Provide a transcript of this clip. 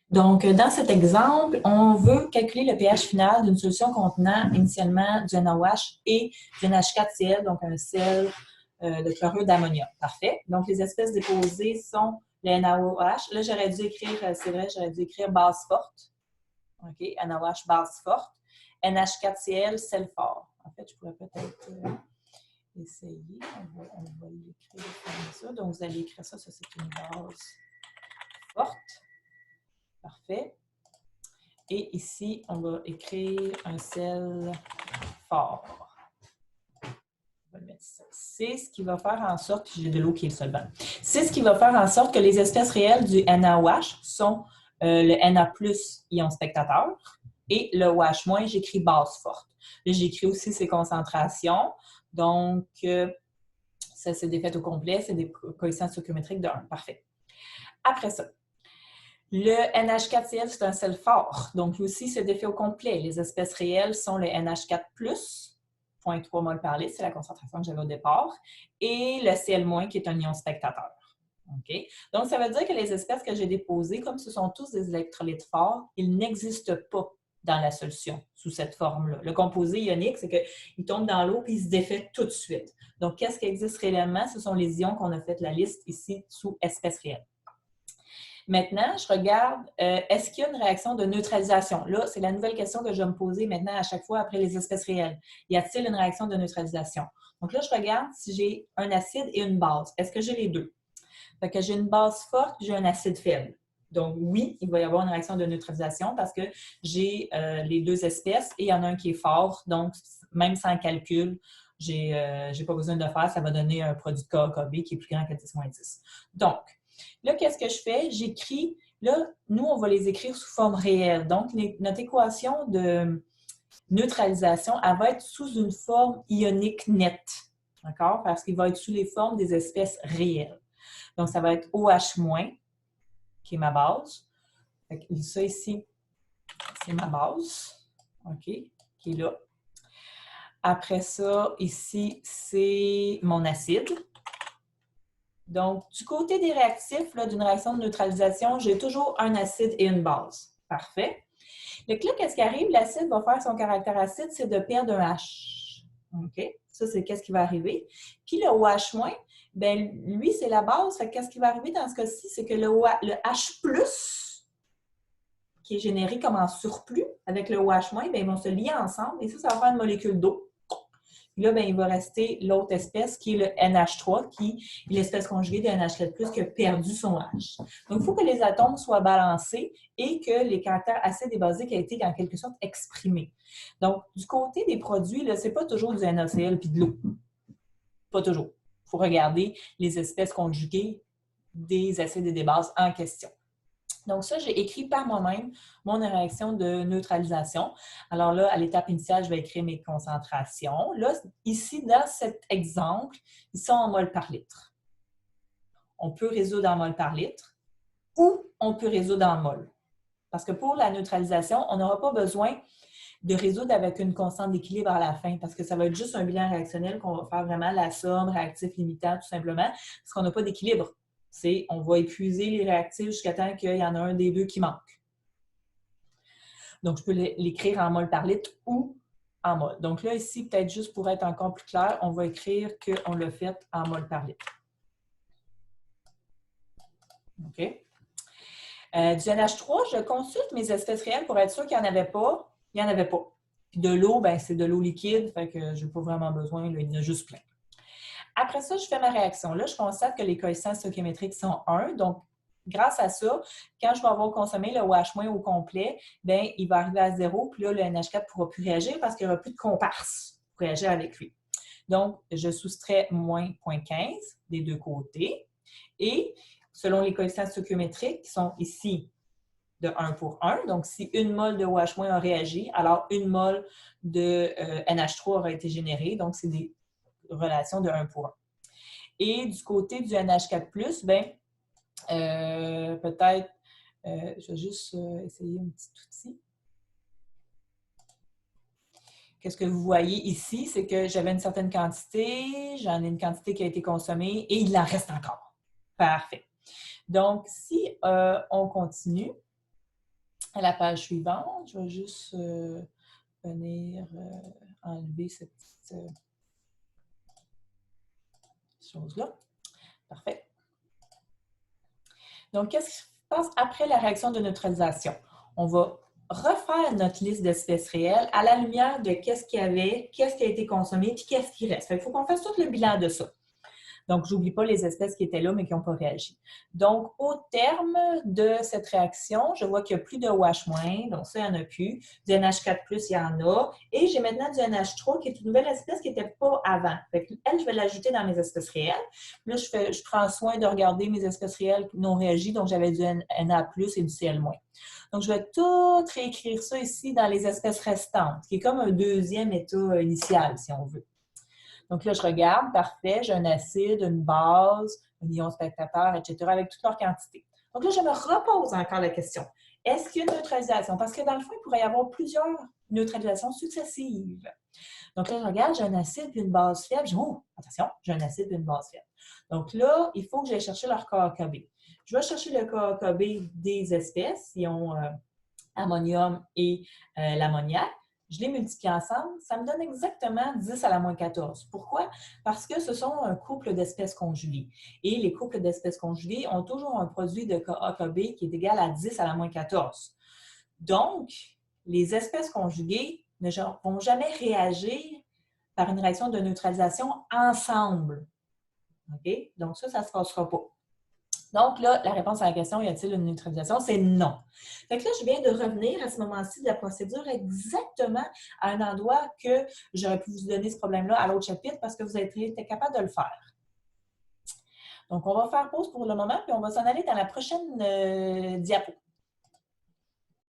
Donc, dans cet exemple, on veut calculer le pH final d'une solution contenant initialement du NaOH et du NH4Cl, donc un sel de chlorure d'ammonium. Parfait. Donc, les espèces déposées sont le NaOH. Là, j'aurais dû écrire, c'est vrai, j'aurais dû écrire base forte. OK, NaOH, base forte. NH4Cl, sel fort. En fait, je pourrais peut-être essayer. On va l'écrire comme ça. Donc, vous allez écrire ça. Ça, c'est une base forte. Parfait. Et ici, on va écrire un sel fort. On va mettre ça. C'est ce qui va faire en sorte, j'ai de l'eau qui est le solvant, c'est ce qui va faire en sorte que les espèces réelles du NaOH sont le Na+, ion spectateur, et le OH-, j'écris base forte. Là, j'écris aussi ses concentrations. Donc, ça, c'est des faits au complet, c'est des coefficients stoichiométriques de 1. Parfait. Après ça, le NH4Cl, c'est un sel fort. Donc, lui aussi, c'est des faits au complet. Les espèces réelles sont le NH4+, 0,3 mol par litre, c'est la concentration que j'avais au départ, et le Cl-, qui est un ion spectateur. Okay? Donc, ça veut dire que les espèces que j'ai déposées, comme ce sont tous des électrolytes forts, ils n'existent pas dans la solution sous cette forme-là. Le composé ionique, c'est qu'il tombe dans l'eau et il se défait tout de suite. Donc, qu'est-ce qui existe réellement? Ce sont les ions qu'on a fait la liste ici sous espèces réelles. Maintenant, je regarde, est-ce qu'il y a une réaction de neutralisation? Là, c'est la nouvelle question que je vais me poser maintenant à chaque fois après les espèces réelles. Y a-t-il une réaction de neutralisation? Donc là, je regarde si j'ai un acide et une base. Est-ce que j'ai les deux? Fait que j'ai une base forte, j'ai un acide faible. Donc oui, il va y avoir une réaction de neutralisation parce que j'ai les deux espèces et il y en a un qui est fort. Donc, même sans calcul, j'ai pas besoin de le faire. Ça va donner un produit de KKB qui est plus grand que 10-10. Donc, là, qu'est-ce que je fais? J'écris, là, nous, on va les écrire sous forme réelle. Donc, notre équation de neutralisation, elle va être sous une forme ionique nette. D'accord? Parce qu'il va être sous les formes des espèces réelles. Donc, ça va être OH-, qui est ma base. Ça ici, c'est ma base, OK, qui est là. Après ça, ici, c'est mon acide. Donc, du côté des réactifs, d'une réaction de neutralisation, j'ai toujours un acide et une base. Parfait. Donc là, qu'est-ce qui arrive? L'acide va faire son caractère acide, c'est de perdre un H. OK? Ça, c'est qu'est-ce qui va arriver. Puis le OH-, bien, lui, c'est la base. Fait qu'est-ce qui va arriver dans ce cas-ci? C'est que le H+, qui est généré comme en surplus avec le OH-, bien, ils vont se lier ensemble et ça va faire une molécule d'eau. Puis là, bien, il va rester l'autre espèce qui est le NH3, qui est l'espèce conjuguée de NH4+, qui a perdu son H. Donc, il faut que les atomes soient balancés et que les caractères acides et basiques aient été en quelque sorte exprimés. Donc, du côté des produits, ce n'est pas toujours du NaCl puis de l'eau. Pas toujours. Il faut regarder les espèces conjuguées des acides et des bases en question. Donc ça, j'ai écrit par moi-même mon réaction de neutralisation. Alors là, à l'étape initiale, je vais écrire mes concentrations. Là, ici, dans cet exemple, ils sont en mol par litre. On peut résoudre en mol par litre ou on peut résoudre en mol. Parce que pour la neutralisation, on n'aura pas besoin de résoudre avec une constante d'équilibre à la fin, parce que ça va être juste un bilan réactionnel qu'on va faire vraiment la somme, réactif limitant, tout simplement, parce qu'on n'a pas d'équilibre. On va épuiser les réactifs jusqu'à temps qu'il y en a un des deux qui manque. Donc, je peux l'écrire en mol par litre ou en mol. Donc là, ici, peut-être juste pour être encore plus clair, on va écrire qu'on l'a fait en mol par litre. OK? Du NH3, je consulte mes espèces réelles pour être sûr qu'il n'y en avait pas. Il n'y en avait pas. Puis de l'eau, ben, c'est de l'eau liquide, fait que je n'ai pas vraiment besoin, là, il y en a juste plein. Après ça, je fais ma réaction. Là, je constate que les coefficients stoichiométriques sont 1. Donc, grâce à ça, quand je vais avoir consommé le OH- au complet, bien, il va arriver à 0. Puis là, le NH4 ne pourra plus réagir parce qu'il n'y aura plus de comparse pour réagir avec lui. Donc, je soustrais moins 0,15 des deux côtés. Et selon les coefficients stoichiométriques qui sont ici de 1 pour 1, donc si une mol de OH- a réagi, alors une mol de NH3 aura été générée. Donc, c'est des relation de 1 pour 1. Et du côté du NH4+, bien, peut-être, je vais juste essayer un petit outil. Qu'est-ce que vous voyez ici? C'est que j'avais une certaine quantité, j'en ai une quantité qui a été consommée et il en reste encore. Parfait. Donc, si on continue, à la page suivante. Je vais juste venir enlever cette petite chose-là. Parfait. Donc, qu'est-ce qui se passe après la réaction de neutralisation? On va refaire notre liste d'espèces réelles à la lumière de qu'est-ce qu'il y avait, qu'est-ce qui a été consommé, puis qu'est-ce qui reste. Il faut qu'on fasse tout le bilan de ça. Donc, je n'oublie pas les espèces qui étaient là, mais qui n'ont pas réagi. Donc, au terme de cette réaction, je vois qu'il n'y a plus de OH-, donc ça, il n'y en a plus. Du NH4+, il y en a. Et j'ai maintenant du NH3, qui est une nouvelle espèce qui n'était pas avant. Fait que elle, je vais l'ajouter dans mes espèces réelles. Là, je prends soin de regarder mes espèces réelles qui n'ont réagi. Donc, j'avais du Na+, et du Cl-. Donc, je vais tout réécrire ça ici dans les espèces restantes, qui est comme un deuxième état initial, si on veut. Donc là, je regarde, parfait, j'ai un acide, une base, un ion spectateur, etc., avec toutes leurs quantités. Donc là, je me repose encore la question. Est-ce qu'il y a une neutralisation? Parce que dans le fond, il pourrait y avoir plusieurs neutralisations successives. Donc là, je regarde, j'ai un acide puis une base faible. Je dis, oh, attention, j'ai un acide puis une base faible. Donc là, il faut que j'aille chercher leur KKB. Je vais chercher le KKB des espèces, ion ammonium et l'ammoniac. Je les multiplie ensemble, ça me donne exactement 10 à la moins 14. Pourquoi? Parce que ce sont un couple d'espèces conjuguées. Et les couples d'espèces conjuguées ont toujours un produit de KKB qui est égal à 10 à la moins 14. Donc, les espèces conjuguées ne vont jamais réagir par une réaction de neutralisation ensemble. OK? Donc, ça ne se passera pas. Donc là, la réponse à la question, y a-t-il une neutralisation? C'est non. Fait que là, je viens de revenir à ce moment-ci de la procédure exactement à un endroit que j'aurais pu vous donner ce problème-là à l'autre chapitre parce que vous avez été capable de le faire. Donc, on va faire pause pour le moment, puis on va s'en aller dans la prochaine diapo.